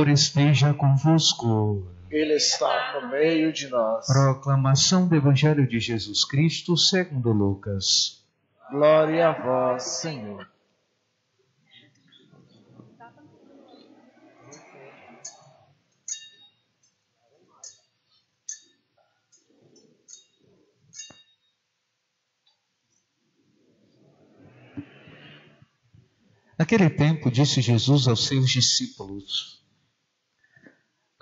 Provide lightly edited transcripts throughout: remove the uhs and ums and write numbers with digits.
Senhor esteja convosco. Ele está no meio de nós. Proclamação do Evangelho de Jesus Cristo segundo Lucas. Glória a vós, Senhor. Naquele tempo disse Jesus aos seus discípulos: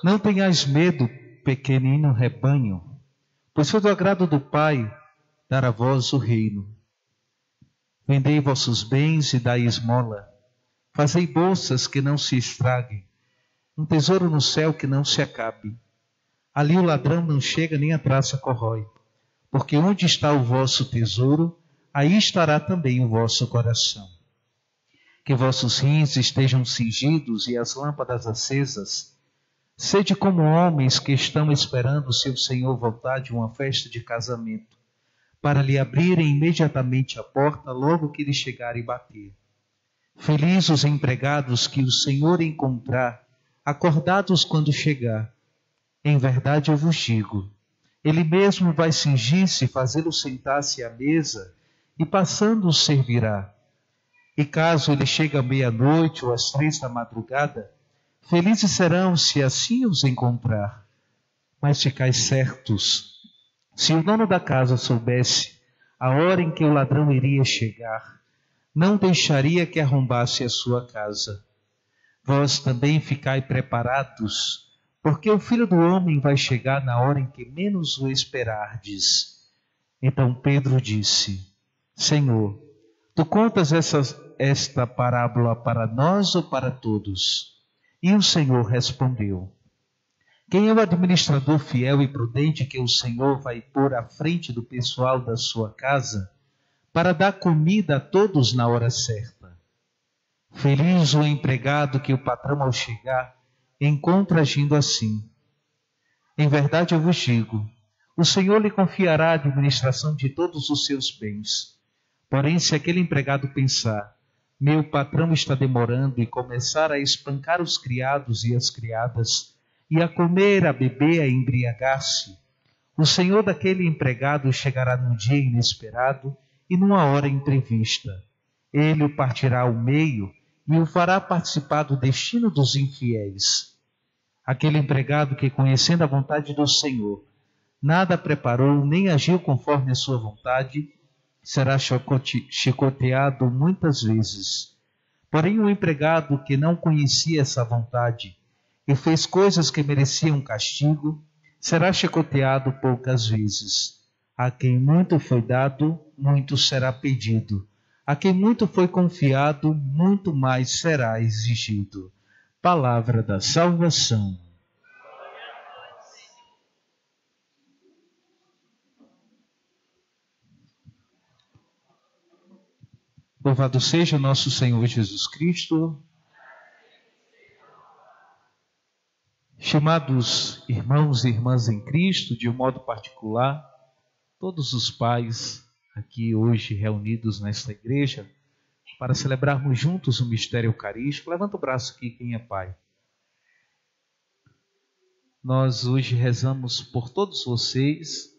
Não tenhais medo, pequenino rebanho, pois foi do agrado do Pai dar a vós o reino. Vendei vossos bens e dai esmola. Fazei bolsas que não se estraguem, um tesouro no céu que não se acabe. Ali o ladrão não chega nem a traça corrói, porque onde está o vosso tesouro, aí estará também o vosso coração. Que vossos rins estejam cingidos e as lâmpadas acesas. Sede como homens que estão esperando seu Senhor voltar de uma festa de casamento, para lhe abrirem imediatamente a porta logo que ele chegar e bater. Felizes os empregados que o Senhor encontrar, acordados quando chegar. Em verdade eu vos digo, ele mesmo vai cingir-se e fazê-lo sentar-se à mesa, e passando os servirá. E caso ele chegue à meia-noite ou às 3 da madrugada, felizes serão se assim os encontrar. Mas ficai certos, se o dono da casa soubesse a hora em que o ladrão iria chegar, não deixaria que arrombasse a sua casa. Vós também ficai preparados, porque o Filho do Homem vai chegar na hora em que menos o esperardes. Então Pedro disse: Senhor, tu contas esta parábola para nós ou para todos? E o Senhor respondeu: Quem é o administrador fiel e prudente que o Senhor vai pôr à frente do pessoal da sua casa para dar comida a todos na hora certa? Feliz o empregado que o patrão, ao chegar, encontra agindo assim. Em verdade eu vos digo, o Senhor lhe confiará a administração de todos os seus bens. Porém, se aquele empregado pensar: meu patrão está demorando, e começar a espancar os criados e as criadas, e a comer, a beber, a embriagar-se, o senhor daquele empregado chegará num dia inesperado e numa hora imprevista. Ele o partirá ao meio e o fará participar do destino dos infiéis. Aquele empregado que, conhecendo a vontade do Senhor, nada preparou nem agiu conforme a sua vontade, será chicoteado muitas vezes. Porém, o empregado que não conhecia essa vontade e fez coisas que mereciam castigo, será chicoteado poucas vezes. A quem muito foi dado, muito será pedido. A quem muito foi confiado, muito mais será exigido. Palavra da salvação. Louvado seja nosso Senhor Jesus Cristo. Chamados irmãos e irmãs em Cristo, de um modo particular, todos os pais aqui hoje reunidos nesta igreja, para celebrarmos juntos o mistério eucarístico. Levanta o braço aqui, quem é pai. Nós hoje rezamos por todos vocês,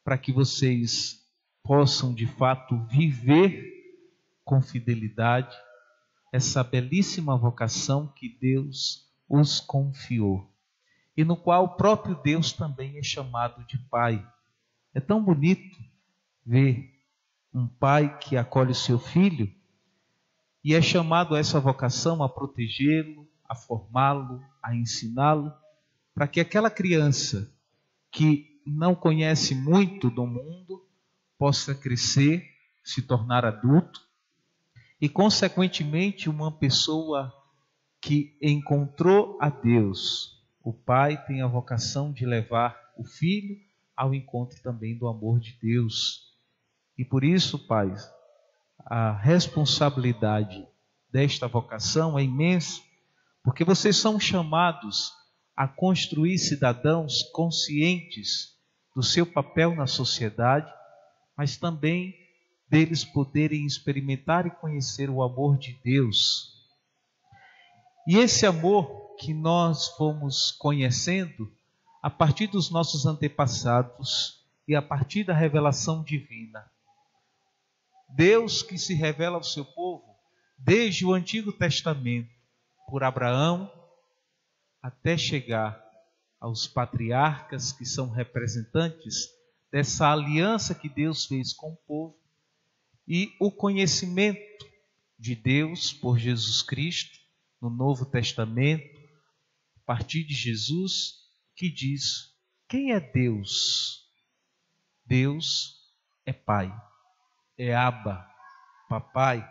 para que vocês possam de fato viver com fidelidade essa belíssima vocação que Deus os confiou, e no qual o próprio Deus também é chamado de Pai. É tão bonito ver um pai que acolhe o seu filho e é chamado a essa vocação a protegê-lo, a formá-lo, a ensiná-lo, para que aquela criança que não conhece muito do mundo possa crescer, se tornar adulto e, consequentemente, uma pessoa que encontrou a Deus. O pai tem a vocação de levar o filho ao encontro também do amor de Deus. E por isso, pais, a responsabilidade desta vocação é imensa, porque vocês são chamados a construir cidadãos conscientes do seu papel na sociedade, mas também deles poderem experimentar e conhecer o amor de Deus. E esse amor que nós fomos conhecendo a partir dos nossos antepassados e a partir da revelação divina. Deus que se revela ao seu povo desde o Antigo Testamento, por Abraão, até chegar aos patriarcas, que são representantes dessa aliança que Deus fez com o povo, e o conhecimento de Deus por Jesus Cristo no Novo Testamento, a partir de Jesus, que diz: quem é Deus? Deus é Pai, é Abba, Papai,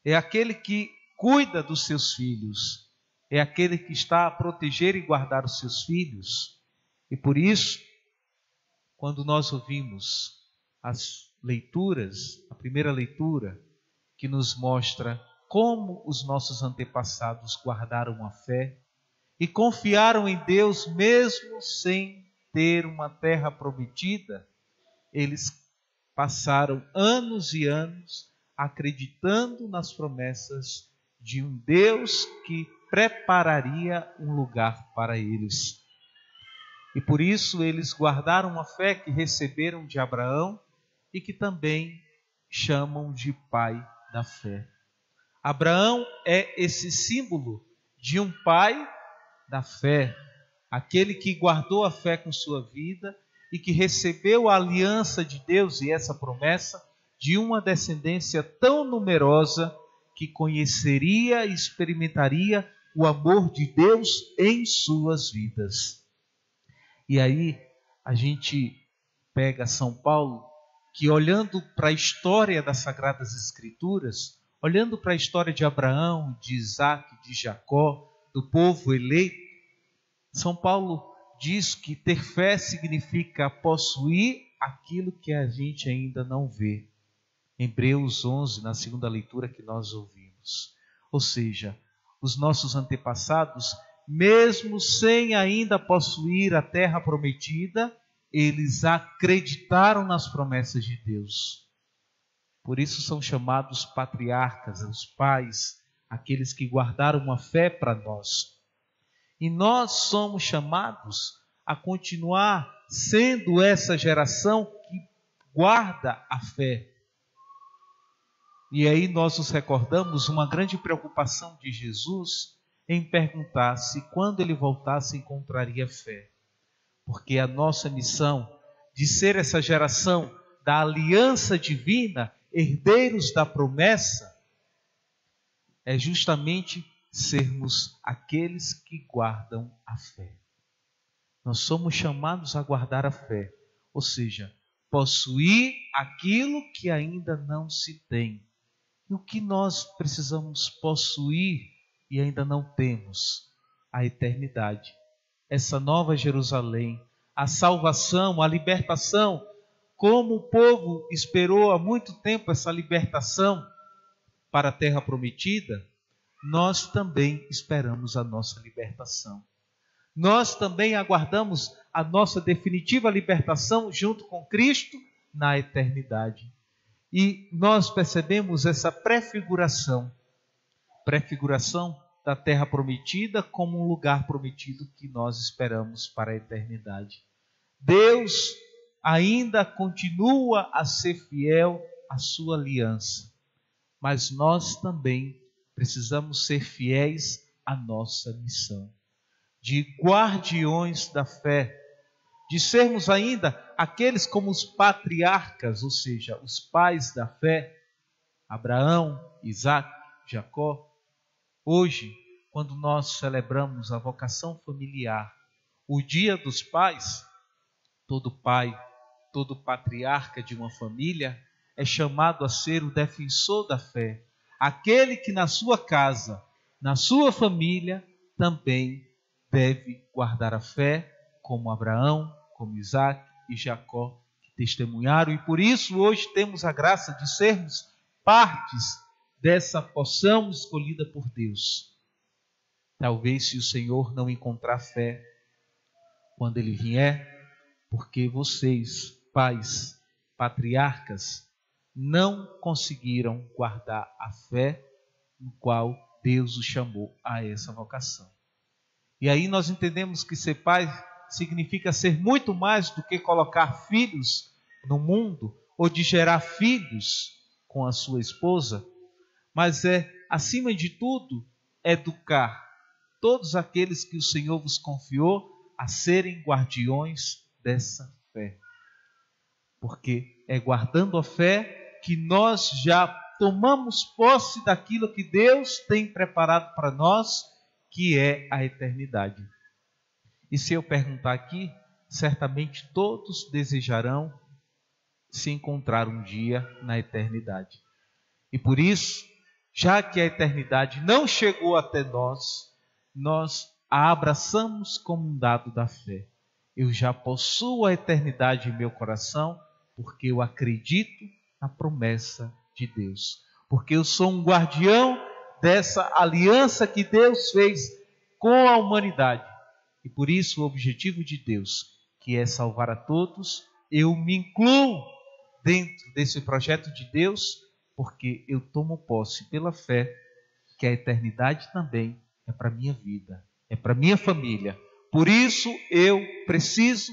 é aquele que cuida dos seus filhos, é aquele que está a proteger e guardar os seus filhos. E por isso, quando nós ouvimos as leituras, a primeira leitura, que nos mostra como os nossos antepassados guardaram a fé e confiaram em Deus mesmo sem ter uma terra prometida, eles passaram anos e anos acreditando nas promessas de um Deus que prepararia um lugar para eles. E por isso eles guardaram a fé que receberam de Abraão e que também chamam de pai da fé. Abraão é esse símbolo de um pai da fé, aquele que guardou a fé com sua vida e que recebeu a aliança de Deus e essa promessa de uma descendência tão numerosa que conheceria e experimentaria o amor de Deus em suas vidas. E aí a gente pega São Paulo, que olhando para a história das Sagradas Escrituras, olhando para a história de Abraão, de Isaac, de Jacó, do povo eleito, São Paulo diz que ter fé significa possuir aquilo que a gente ainda não vê. Hebreus 11, na segunda leitura que nós ouvimos. Ou seja, os nossos antepassados, mesmo sem ainda possuir a terra prometida, eles acreditaram nas promessas de Deus. Por isso são chamados patriarcas, os pais, aqueles que guardaram uma fé para nós. E nós somos chamados a continuar sendo essa geração que guarda a fé. E aí nós nos recordamos uma grande preocupação de Jesus em perguntar se quando ele voltasse encontraria fé. Porque a nossa missão de ser essa geração da aliança divina, herdeiros da promessa, é justamente sermos aqueles que guardam a fé. Nós somos chamados a guardar a fé, ou seja, possuir aquilo que ainda não se tem. E o que nós precisamos possuir e ainda não temos? A eternidade, essa nova Jerusalém, a salvação, a libertação. Como o povo esperou há muito tempo essa libertação para a terra prometida, nós também esperamos a nossa libertação. Nós também aguardamos a nossa definitiva libertação junto com Cristo na eternidade. E nós percebemos essa prefiguração da terra prometida como um lugar prometido que nós esperamos para a eternidade. Deus ainda continua a ser fiel à sua aliança, mas nós também precisamos ser fiéis à nossa missão, de guardiões da fé, de sermos ainda aqueles como os patriarcas, ou seja, os pais da fé, Abraão, Isaac, Jacó. Hoje, quando nós celebramos a vocação familiar, o Dia dos Pais, todo pai, todo patriarca de uma família é chamado a ser o defensor da fé, aquele que na sua casa, na sua família, também deve guardar a fé, como Abraão, como Isaac e Jacó, que testemunharam. E por isso hoje temos a graça de sermos partes dessa porção escolhida por Deus. Talvez se o Senhor não encontrar fé quando Ele vier, porque vocês, pais, patriarcas, não conseguiram guardar a fé no qual Deus os chamou a essa vocação. E aí nós entendemos que ser pai significa ser muito mais do que colocar filhos no mundo ou de gerar filhos com a sua esposa, mas é, acima de tudo, educar todos aqueles que o Senhor vos confiou a serem guardiões dessa fé. Porque é guardando a fé que nós já tomamos posse daquilo que Deus tem preparado para nós, que é a eternidade. E se eu perguntar aqui, certamente todos desejarão se encontrar um dia na eternidade. E por isso, já que a eternidade não chegou até nós, nós a abraçamos como um dado da fé. Eu já possuo a eternidade em meu coração, porque eu acredito na promessa de Deus. Porque eu sou um guardião dessa aliança que Deus fez com a humanidade. E por isso o objetivo de Deus, que é salvar a todos, eu me incluo dentro desse projeto de Deus, porque eu tomo posse pela fé que a eternidade também é para a minha vida, é para a minha família. Por isso eu preciso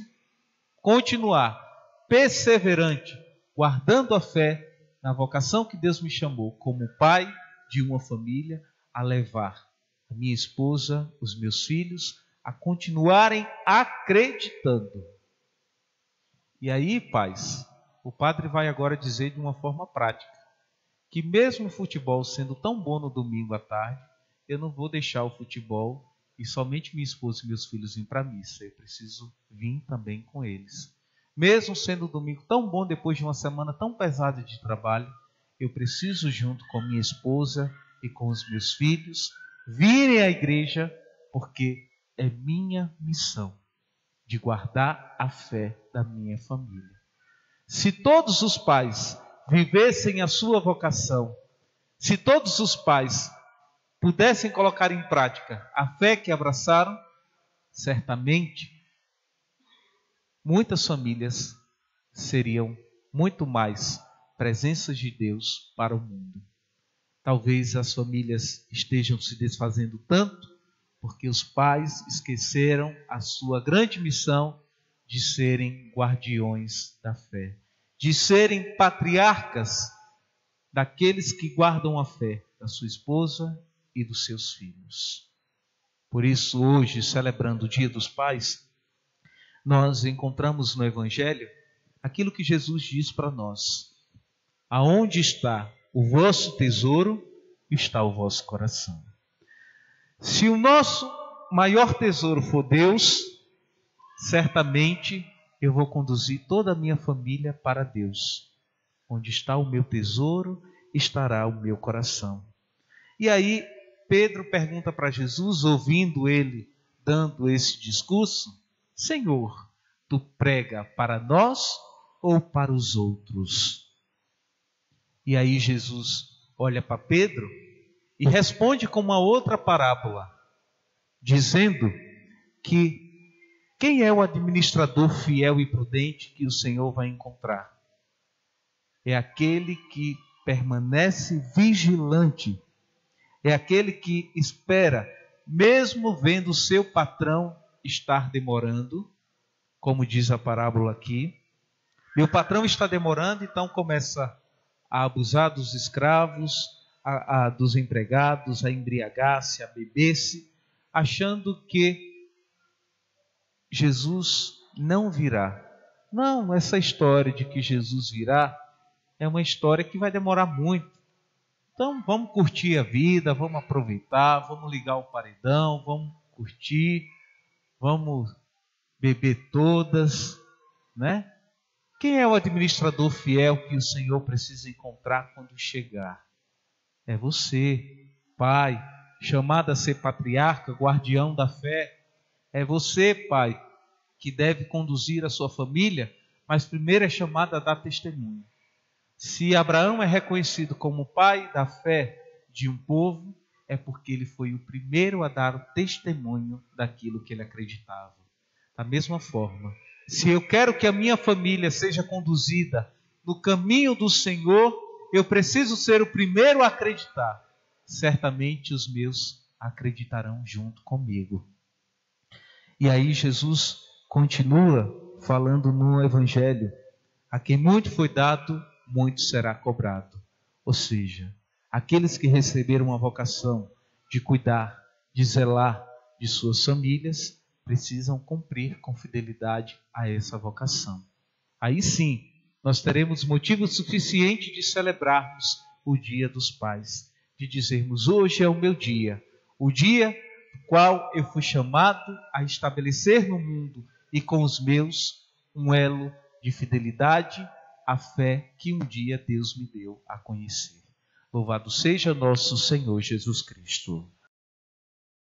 continuar perseverante, guardando a fé na vocação que Deus me chamou como pai de uma família, a levar a minha esposa, os meus filhos, a continuarem acreditando. E aí, pais, o padre vai agora dizer de uma forma prática, que mesmo o futebol sendo tão bom no domingo à tarde, eu não vou deixar o futebol e somente minha esposa e meus filhos virem para a missa. Eu preciso vir também com eles. Mesmo sendo o domingo tão bom depois de uma semana tão pesada de trabalho, eu preciso, junto com minha esposa e com os meus filhos, virem à igreja, porque é minha missão de guardar a fé da minha família. Se todos os pais vivessem a sua vocação, se todos os pais pudessem colocar em prática a fé que abraçaram, certamente muitas famílias seriam muito mais presenças de Deus para o mundo. Talvez as famílias estejam se desfazendo tanto porque os pais esqueceram a sua grande missão de serem guardiões da fé, de serem patriarcas daqueles que guardam a fé da sua esposa e dos seus filhos. Por isso, hoje, celebrando o Dia dos Pais, nós encontramos no Evangelho aquilo que Jesus diz para nós: aonde está o vosso tesouro, está o vosso coração. Se o nosso maior tesouro for Deus, certamente eu vou conduzir toda a minha família para Deus. Onde está o meu tesouro, estará o meu coração. E aí Pedro pergunta para Jesus, ouvindo ele dando esse discurso: Senhor, tu prega para nós ou para os outros? E aí Jesus olha para Pedro e responde com uma outra parábola, dizendo que quem é o administrador fiel e prudente que o Senhor vai encontrar? É aquele que permanece vigilante, é aquele que espera, mesmo vendo o seu patrão estar demorando, como diz a parábola aqui. Meu patrão está demorando, então começa a abusar dos escravos, dos empregados, a embriagar-se, a beber-se, achando que Jesus não virá. Não, essa história de que Jesus virá é uma história que vai demorar muito. Então vamos curtir a vida, vamos aproveitar, vamos ligar o paredão, vamos curtir, vamos beber todas, né? Quem é o administrador fiel que o Senhor precisa encontrar quando chegar? É você, pai, chamado a ser patriarca, guardião da fé. É você, pai, que deve conduzir a sua família, mas primeiro é chamado a dar testemunho. Se Abraão é reconhecido como pai da fé de um povo, é porque ele foi o primeiro a dar o testemunho daquilo que ele acreditava. Da mesma forma, se eu quero que a minha família seja conduzida no caminho do Senhor, eu preciso ser o primeiro a acreditar. Certamente os meus acreditarão junto comigo. E aí Jesus continua falando no Evangelho: a quem muito foi dado, muito será cobrado. Ou seja, aqueles que receberam a vocação de cuidar, de zelar de suas famílias, precisam cumprir com fidelidade a essa vocação. Aí sim, nós teremos motivo suficiente de celebrarmos o Dia dos Pais, de dizermos: hoje é o meu dia, o dia no qual eu fui chamado a estabelecer no mundo e com os meus um elo de fidelidade à fé que um dia Deus me deu a conhecer. Louvado seja nosso Senhor Jesus Cristo.